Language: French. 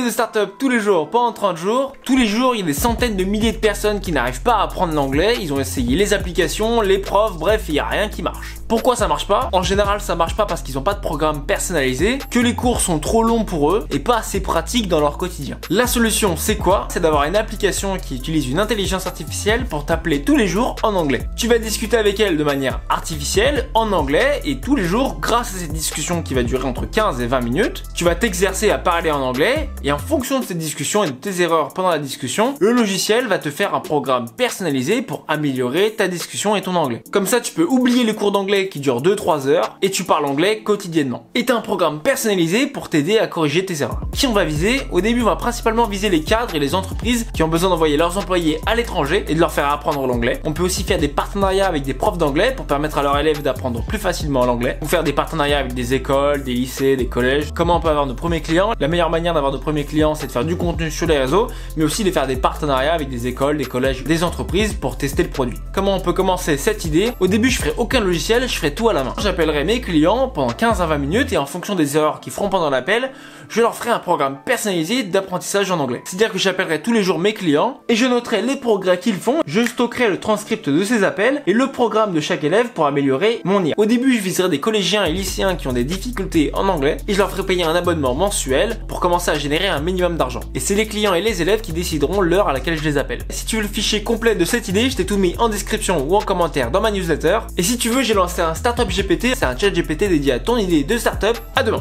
de start-up tous les jours pendant 30 jours. Tous les jours, il y a des centaines de milliers de personnes qui n'arrivent pas à apprendre l'anglais. Ils ont essayé les applications, les profs, bref, il n'y a rien qui marche. Pourquoi ça marche pas? En général, ça marche pas parce qu'ils n'ont pas de programme personnalisé, que les cours sont trop longs pour eux et pas assez pratiques dans leur quotidien. La solution, c'est quoi? C'est d'avoir une application qui utilise une intelligence artificielle pour t'appeler tous les jours en anglais. Tu vas discuter avec elle de manière artificielle, en anglais, et tous les jours, grâce à cette discussion qui va durer entre 15 et 20 minutes, tu vas t'exercer à parler en anglais, et en fonction de cette discussion et de tes erreurs pendant la discussion, le logiciel va te faire un programme personnalisé pour améliorer ta discussion et ton anglais. Comme ça, tu peux oublier les cours d'anglais qui dure 2-3 heures et tu parles anglais quotidiennement. Et t'as un programme personnalisé pour t'aider à corriger tes erreurs. Qui on va viser? Au début, on va principalement viser les cadres et les entreprises qui ont besoin d'envoyer leurs employés à l'étranger et de leur faire apprendre l'anglais. On peut aussi faire des partenariats avec des profs d'anglais pour permettre à leurs élèves d'apprendre plus facilement l'anglais. Ou faire des partenariats avec des écoles, des lycées, des collèges. Comment on peut avoir nos premiers clients? La meilleure manière d'avoir nos premiers clients, c'est de faire du contenu sur les réseaux, mais aussi de faire des partenariats avec des écoles, des collèges, des entreprises pour tester le produit. Comment on peut commencer cette idée? Au début, je ferai aucun logiciel, je ferai tout à la main. J'appellerai mes clients pendant 15 à 20 minutes et en fonction des erreurs qu'ils feront pendant l'appel, je leur ferai un programme personnalisé d'apprentissage en anglais. C'est-à-dire que j'appellerai tous les jours mes clients et je noterai les progrès qu'ils font, je stockerai le transcript de ces appels et le programme de chaque élève pour améliorer mon IA. Au début, je viserai des collégiens et lycéens qui ont des difficultés en anglais et je leur ferai payer un abonnement mensuel pour commencer à générer un minimum d'argent. Et c'est les clients et les élèves qui décideront l'heure à laquelle je les appelle. Si tu veux le fichier complet de cette idée, je t'ai tout mis en description ou en commentaire dans ma newsletter. Et si tu veux, j'ai lancé un Startup GPT, c'est un chat GPT dédié à ton idée de startup. À demain.